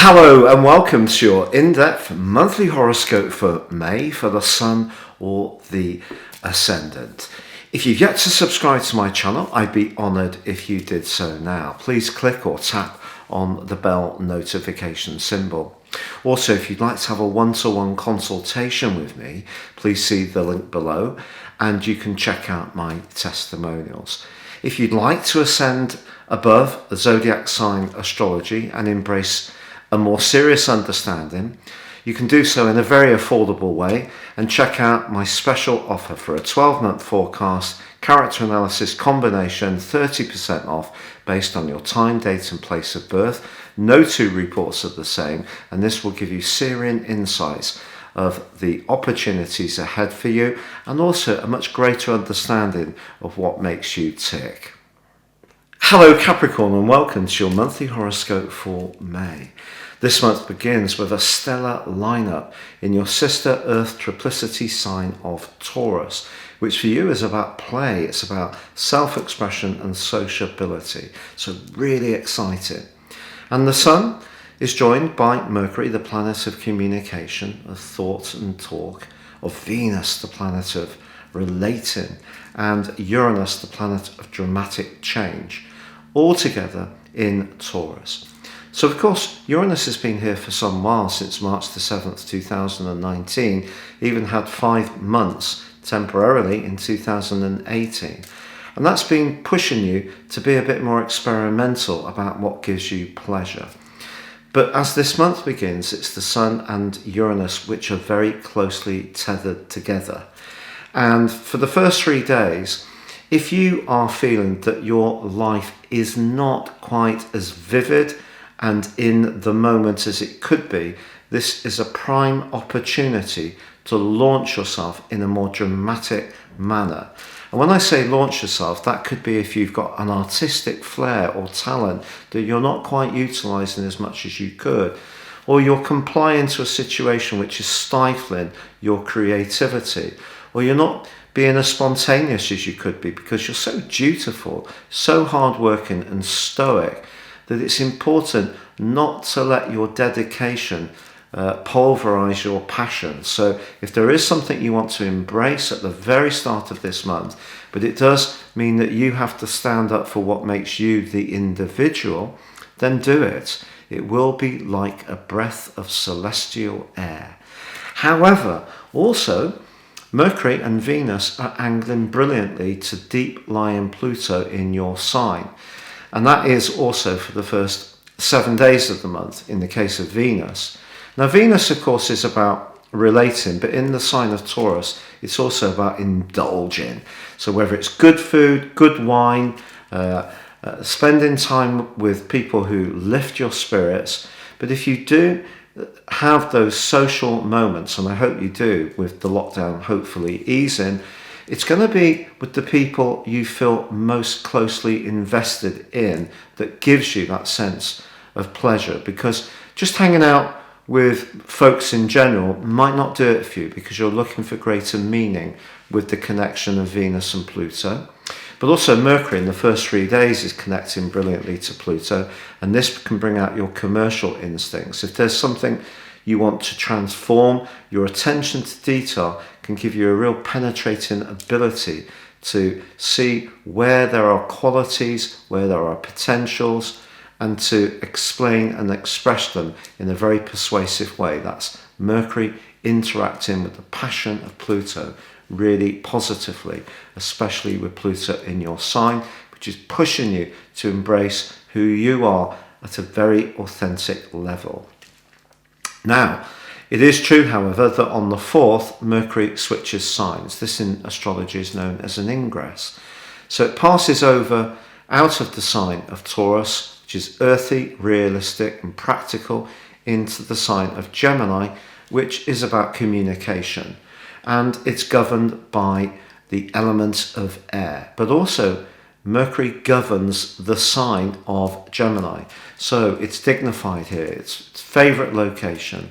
Hello and welcome to your in-depth monthly horoscope for May for the Sun or the Ascendant. If you've yet to subscribe to my channel, I'd be honoured if you did so now. Please click or tap on the bell notification symbol. Also, if you'd like to have a one-to-one consultation with me, please see the link below and you can check out my testimonials. If you'd like to ascend above the Zodiac sign astrology and embrace a more serious understanding, you can do so in a very affordable way and check out my special offer for a 12-month forecast character analysis combination, 30% off based on your time, date and place of birth. No two reports are the same, and this will give you searing insights of the opportunities ahead for you and also a much greater understanding of what makes you tick. Hello Capricorn and welcome to your monthly horoscope for May. This month begins with a stellar lineup in your sister Earth triplicity sign of Taurus, which for you is about play, it's about self-expression and sociability. So really exciting. And the Sun is joined by Mercury, the planet of communication, of thought and talk, of Venus, the planet of relating, and Uranus, the planet of dramatic change, all together in Taurus. So of course, Uranus has been here for some while, since March the 7th, 2019, even had 5 months temporarily in 2018. And that's been pushing you to be a bit more experimental about what gives you pleasure. But as this month begins, it's the Sun and Uranus which are very closely tethered together. And for the first 3 days, if you are feeling that your life is not quite as vivid and in the moment as it could be, this is a prime opportunity to launch yourself in a more dramatic manner. And when I say launch yourself, that could be if you've got an artistic flair or talent that you're not quite utilising as much as you could, or you're complying to a situation which is stifling your creativity, or you're not being as spontaneous as you could be because you're so dutiful, so hardworking and stoic that it's important not to let your dedication pulverize your passion. So if there is something you want to embrace at the very start of this month, but it does mean that you have to stand up for what makes you the individual, then do it. It will be like a breath of celestial air. However, also, Mercury and Venus are angling brilliantly to deep lying Pluto in your sign. And that is also for the first 7 days of the month in the case of Venus. Now Venus, of course, is about relating, but in the sign of Taurus, it's also about indulging. So whether it's good food, good wine, spending time with people who lift your spirits, but if you do have those social moments, and I hope you do with the lockdown hopefully easing, it's going to be with the people you feel most closely invested in that gives you that sense of pleasure, because just hanging out with folks in general might not do it for you because you're looking for greater meaning with the connection of Venus and Pluto. But also Mercury in the first 3 days is connecting brilliantly to Pluto, and this can bring out your commercial instincts. If there's something you want to transform, your attention to detail can give you a real penetrating ability to see where there are qualities, where there are potentials, and to explain and express them in a very persuasive way. That's Mercury interacting with the passion of Pluto really positively, especially with Pluto in your sign, which is pushing you to embrace who you are at a very authentic level. Now, it is true, however, that on the 4th, Mercury switches signs. This in astrology is known as an ingress. So it passes over out of the sign of Taurus, which is earthy, realistic and practical, into the sign of Gemini, which is about communication. And it's governed by the element of air. But also, Mercury governs the sign of Gemini. So it's dignified here, it's its favourite location.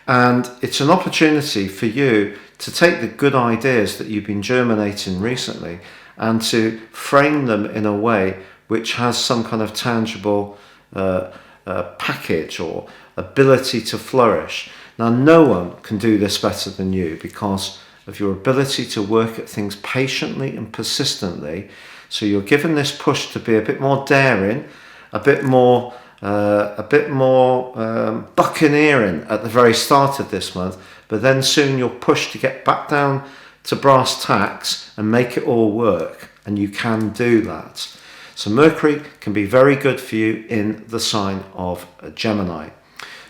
And it's an opportunity for you to take the good ideas that you've been germinating recently and to frame them in a way which has some kind of tangible package or ability to flourish. Now, no one can do this better than you because of your ability to work at things patiently and persistently. So you're given this push to be a bit more daring, a bit more buccaneering at the very start of this month, but then soon you're pushed to get back down to brass tacks and make it all work, and you can do that. So Mercury can be very good for you in the sign of Gemini.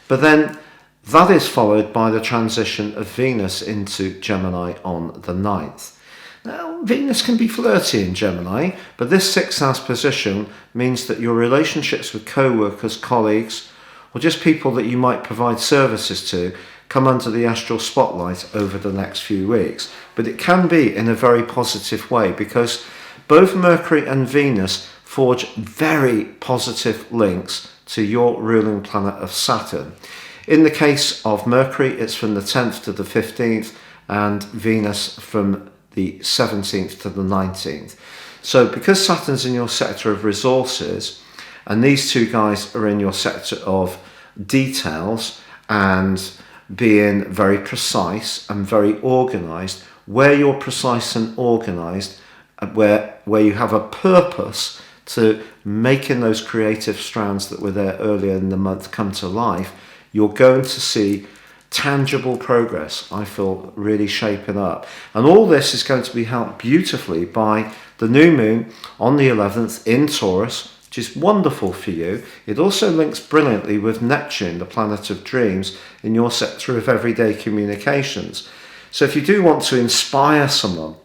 But then that is followed by the transition of Venus into Gemini on the 9th. Now, Venus can be flirty in Gemini, but this 6th house position means that your relationships with co-workers, colleagues, or just people that you might provide services to come under the astral spotlight over the next few weeks. But it can be in a very positive way because both Mercury and Venus forge very positive links to your ruling planet of Saturn. In the case of Mercury, it's from the 10th to the 15th, and Venus from the 17th to the 19th. So because Saturn's in your sector of resources, and these two guys are in your sector of details and being very precise and very organised, where you're precise and organised, where you have a purpose to making those creative strands that were there earlier in the month come to life, you're going to see tangible progress, I feel, really shaping up. And all this is going to be helped beautifully by the new moon on the 11th in Taurus, which is wonderful for you. It also links brilliantly with Neptune, the planet of dreams, in your sector of everyday communications. So if you do want to inspire someone,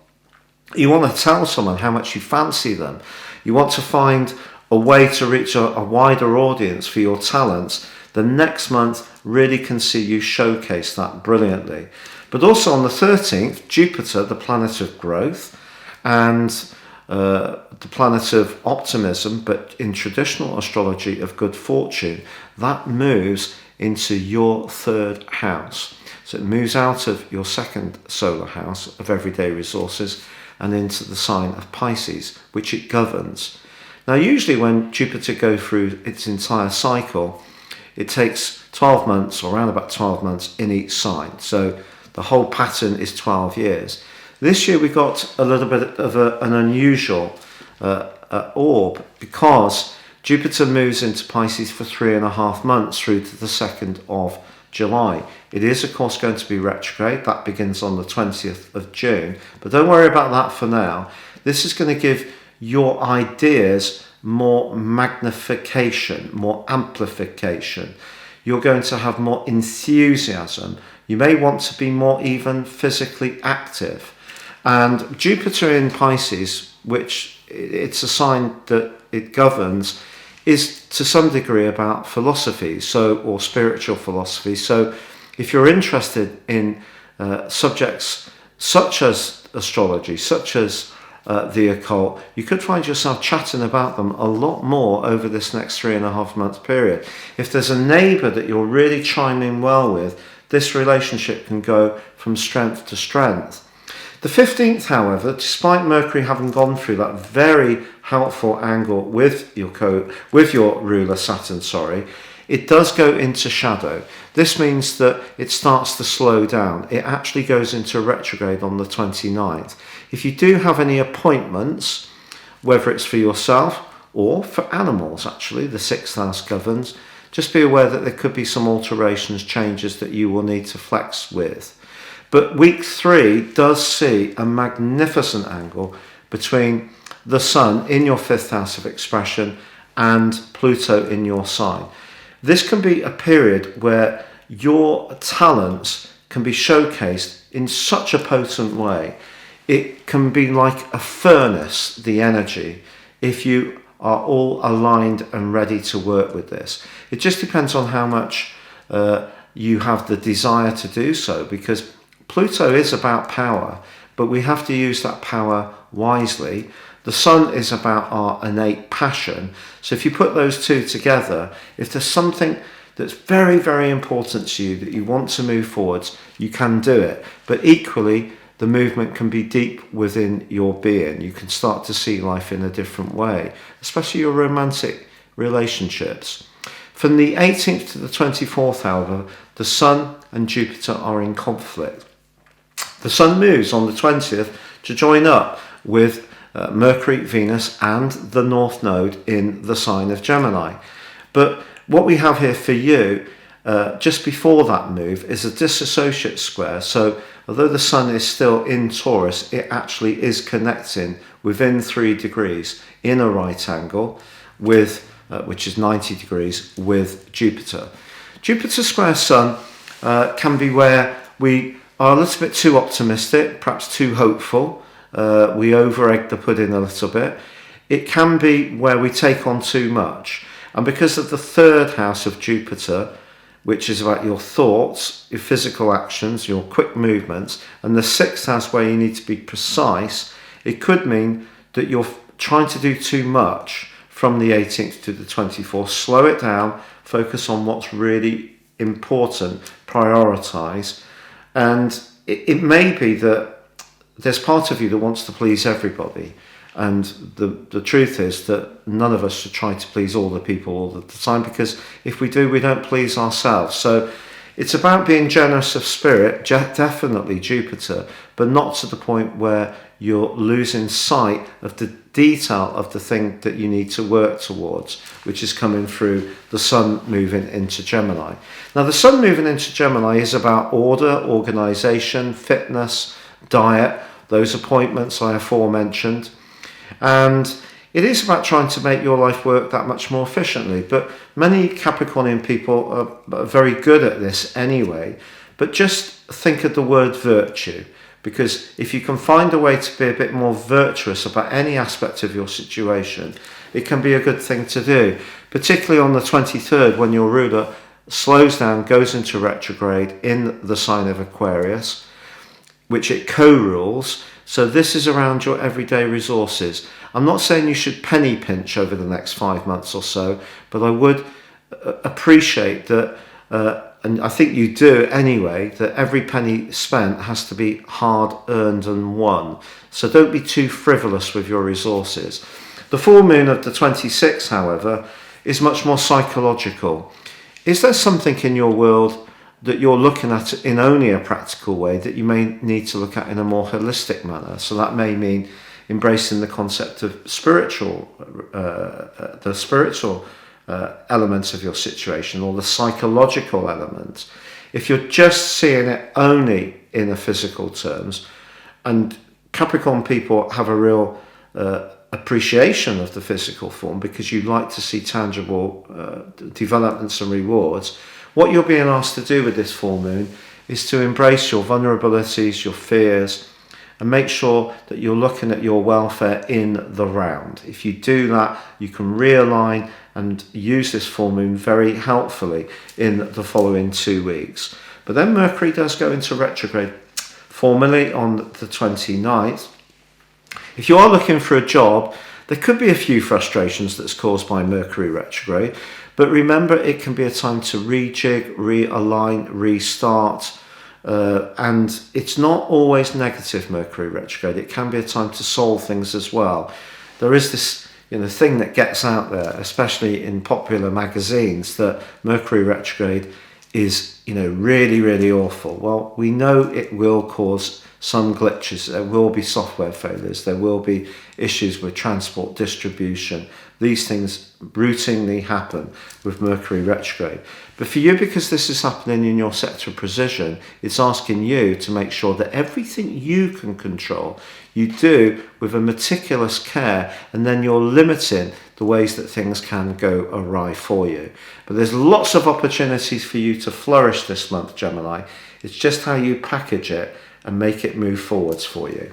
you want to tell someone how much you fancy them, you want to find a way to reach a wider audience for your talents, the next month really can see you showcase that brilliantly. But also on the 13th, Jupiter, the planet of growth and the planet of optimism, but in traditional astrology of good fortune, that moves into your 3rd house. So it moves out of your 2nd solar house of everyday resources and into the sign of Pisces, which it governs. Now, usually when Jupiter goes through its entire cycle, it takes 12 months, or around about 12 months in each sign. So the whole pattern is 12 years. This year we got a little bit of an unusual orb because Jupiter moves into Pisces for 3.5 months through to the 2nd of July. It is, of course, going to be retrograde. That begins on the 20th of June. But don't worry about that for now. This is going to give your ideas more magnification, more amplification. You're going to have more enthusiasm. You may want to be more even physically active. And Jupiter in Pisces, which it's a sign that it governs, is to some degree about philosophy, or spiritual philosophy. So if you're interested in subjects such as astrology, such as the occult, you could find yourself chatting about them a lot more over this next 3.5 month period. If there's a neighbour that you're really chiming well with, this relationship can go from strength to strength. The 15th, however, despite Mercury having gone through that very helpful angle with your ruler Saturn, it does go into shadow. This means that it starts to slow down. It actually goes into retrograde on the 29th. If you do have any appointments, whether it's for yourself or for animals, actually, the 6th house governs, just be aware that there could be some alterations, changes that you will need to flex with. But week 3 does see a magnificent angle between the Sun in your 5th house of expression and Pluto in your sign. This can be a period where your talents can be showcased in such a potent way. It can be like a furnace, the energy, if you are all aligned and ready to work with this. It just depends on how much you have the desire to do so, because Pluto is about power, but we have to use that power wisely. The Sun is about our innate passion. So if you put those two together, if there's something that's very, very important to you that you want to move forwards, you can do it. But equally, the movement can be deep within your being. You can start to see life in a different way, especially your romantic relationships. From the 18th to the 24th, however, the Sun and Jupiter are in conflict. The Sun moves on the 20th to join up with Mercury, Venus and the North Node in the sign of Gemini. But what we have here for you, just before that move, is a disassociate square. So although the Sun is still in Taurus, it actually is connecting within 3 degrees in a right angle with which is 90 degrees with Jupiter. Jupiter square Sun can be where we are a little bit too optimistic, perhaps too hopeful. We over-egg the pudding a little bit. It can be where we take on too much. And because of the 3rd house of Jupiter, which is about your thoughts, your physical actions, your quick movements, and the 6th house where you need to be precise, it could mean that you're trying to do too much from the 18th to the 24th. Slow it down, focus on what's really important, prioritise. And it may be that there's part of you that wants to please everybody. And the truth is that none of us should try to please all the people all the time, because if we do, we don't please ourselves. So it's about being generous of spirit, definitely Jupiter, but not to the point where you're losing sight of the detail of the thing that you need to work towards, which is coming through the Sun moving into Gemini. Now, the Sun moving into Gemini is about order, organisation, fitness, diet, those appointments I aforementioned. And it is about trying to make your life work that much more efficiently. But many Capricornian people are very good at this anyway. But just think of the word virtue. Because if you can find a way to be a bit more virtuous about any aspect of your situation, it can be a good thing to do. Particularly on the 23rd, when your ruler slows down, goes into retrograde in the sign of Aquarius, which it co-rules. So this is around your everyday resources. I'm not saying you should penny pinch over the next 5 months or so, but I would appreciate that, and I think you do anyway, that every penny spent has to be hard earned and won. So don't be too frivolous with your resources. The full moon of the 26th, however, is much more psychological. Is there something in your world that you're looking at in only a practical way that you may need to look at in a more holistic manner? So that may mean embracing the concept of the spiritual elements of your situation, or the psychological elements. If you're just seeing it only in a physical terms, and Capricorn people have a real appreciation of the physical form because you like to see tangible developments and rewards, what you're being asked to do with this full moon is to embrace your vulnerabilities, your fears, and make sure that you're looking at your welfare in the round. If you do that, you can realign and use this full moon very helpfully in the following 2 weeks. But then Mercury does go into retrograde formally on the 29th. If you are looking for a job, there could be a few frustrations that's caused by Mercury retrograde, but remember, it can be a time to rejig, realign, restart, and it's not always negative, Mercury retrograde. It can be a time to solve things as well. There is this thing that gets out there, especially in popular magazines, that Mercury retrograde is really, really awful. Well, we know it will cause some glitches. There will be software failures. There will be issues with transport, distribution. These things routinely happen with Mercury retrograde. But for you, because this is happening in your sector of precision, it's asking you to make sure that everything you can control, you do with a meticulous care, and then you're limiting the ways that things can go awry for you. But there's lots of opportunities for you to flourish this month, Gemini. It's just how you package it and make it move forwards for you.